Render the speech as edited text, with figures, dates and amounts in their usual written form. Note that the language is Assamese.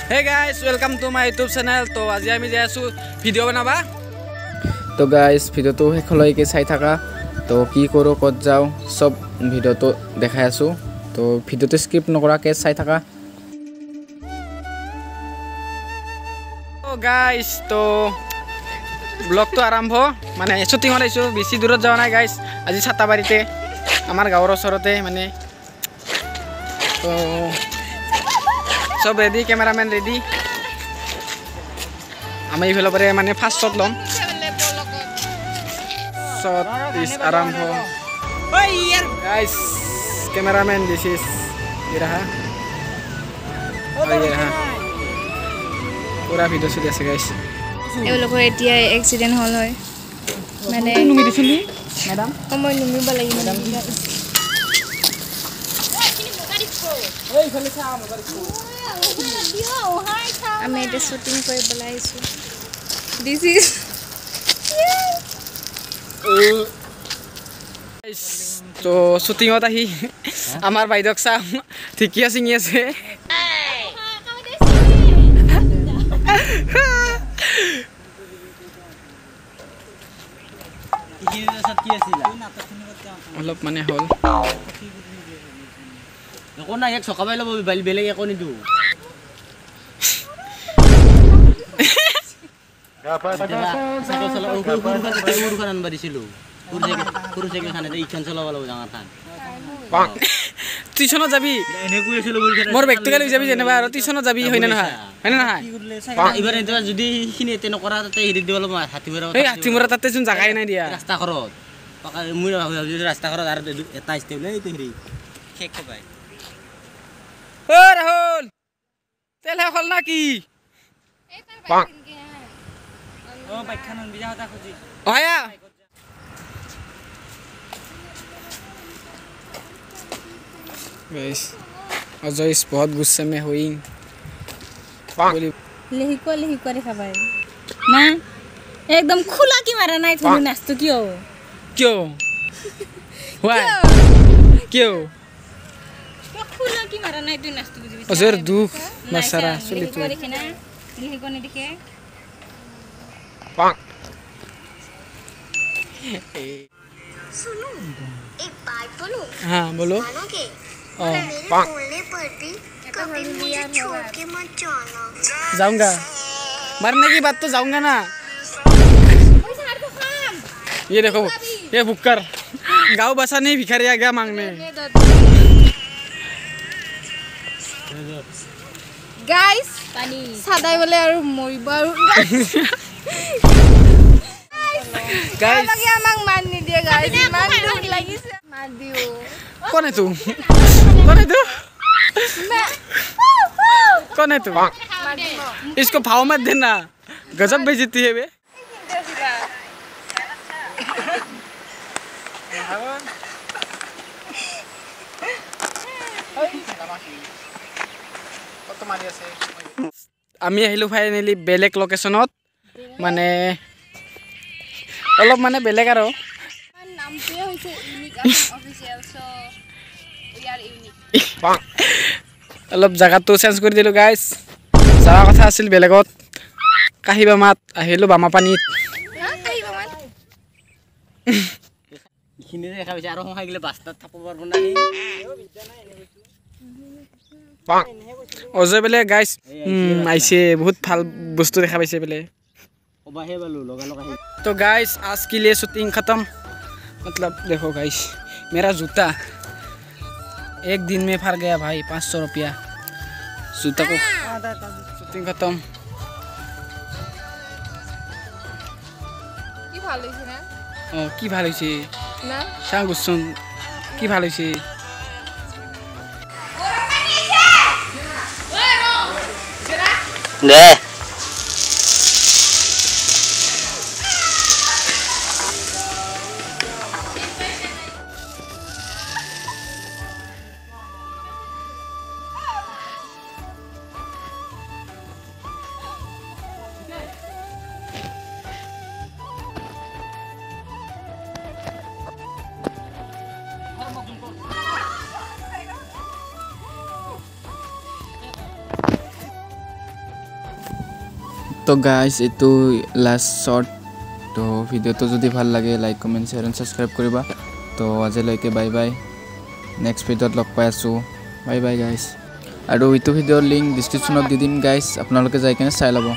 Hey guys, welcome to my YouTube channel. तो आज আমি যাই আছো ভিডিও বনাবা। তো গাইস ভিডিওটো শেষলৈকে চাই থাকা। তো কি কৰো কত যাও সব ভিডিওটো দেখাই আছো। তো ভিডিওটো স্কিপ নকৰাকে চাই থাকা। তো গাইস তো ব্লগ তো আৰম্ভ মানে শুটিং হলাইছো বেছি দূৰত যাও নাই গাইস। আজি ছাতাবাৰীতে আমাৰ গাঁৱৰ ওচৰতে মানে তো সব ৰেডি ক্যামেৰাম্যান ৰেডি আমি এইফালৰ পৰা মানে ফাৰ্ষ্ট শ্বট লম শ্বট ইজ আৰম্ভ গাইস ক্যামেৰাম্যান দিস ইজ ये रहा पूरा ভিডিও চলি আছে গাইস এওঁলোকৰ এতিয়া এক্সিডেন্ট হল হয় মানে নুমি দিছলি ম্যাডাম মই নুমিব লাগিব ম্যাডাম এই ফলে চা মোবাইল আমি এটা শুটিং কৰিবলৈ আহিছো দিস ইজ তো শুটিংত আহি আমাৰ বাইদক চা ঠিকিয়া চিঙি আছে অলপ মানে হল একো নাই এক চকাবাই ল'ব বেলেগ একো নিদো টিউশনত যাবি মোৰ বেগটো লৈ যাবি যেনিবা আৰু টিউশনত যাবি হয় না নহয় হয় না নহয় এইবাৰ যদি সেইখিনি এতে নকৰা তাতে হেৰি দিব অলপ হাতীমৰা এই হাতীমৰা তাতে যোন জাগাই নাই দিয়া ৰাস্তা ঘৰত মই ৰাস্তা ঘৰত আৰু এটা ষ্টেপ নাই এইটো হেৰি শেষ পাই ও রাহুল তেল হল না কি ও বাইকখান বিজা হতা খুজি হয়া गाइस अजय इस बहुत गुस्से में हुई लेहिको रे खाबाय ना एकदम खुला की मारा नाही तुम्ही नाचतो क्यों क्यों व्हाई क्यों खुला की मारा नाही तू नाचतो बुझी अजर दुख मसारा सुली तू लेहिको ने देखे सुनो एक बात बोलूं हाँ बोलो मानोगे हाँ मेरे बोलने पर भी कभी मुझे छोड़ के मत जाना जाऊंगा मरने की बात तो जाऊंगा ना ये देखो ये भुक्कर गाँव बसा नहीं भिखारी आ गया मांगने गाइस पानी सादाई बोले और मरिबा और गाइस लगे আমাক মান নি দিয়ে गाइस মান দুখ লাগিছে মার দিও कौन है तू कौन है तू इसको भाव मत देना गजब बेइज्जती है बे আমি আহিলো ফাইনালি বেলেগ লোকেশনত মানে অলপ মানে বেলেগ আৰু নামটোৱে হৈছে unique official so we are unique অলপ জায়গাটো চেঞ্জ কৰি দিলো গাইস যাওয়া কথা আছিল বেলেগত কাহিবা মাত আহিলো বামা পানীত কাহিবা মাত এইখিনি দেখা পাইছে আৰু সোমাই গলে বাস্তাত থাপ পারব না অজয় বেলে গাইস আইছে বহুত ভাল বস্তু দেখা পাইছে বেলে ওবাহে বালু লগা লগা तो गाइस आज के लिए शूटिंग ख़त्म मतलब देखो गाइस मेरा जूता एक दिन में फर गया भाई 500 रुपया जूता को शूटिंग ख़त्म কি ভালো হইছে না কি ভালো হয়েছে না সাংগুসুন কি ভালো হয়েছে দে তো গাইজ এইটো লাষ্ট শ্বৰ্ট তো ভিডিঅ'টো যদি ভাল লাগে like comment share and subscribe কৰিবা তো আজিলৈকে বাই বাই নেক্সট ভিডিঅ'ত লগ পাই আছোঁ বাই বাই গাইজ আৰু এইটো ভিডিঅ'ৰ লিংক ডিছক্ৰিপশ্যনত দি দিম গাইজ আপোনালোকে যাই কিনে চাই ল'ব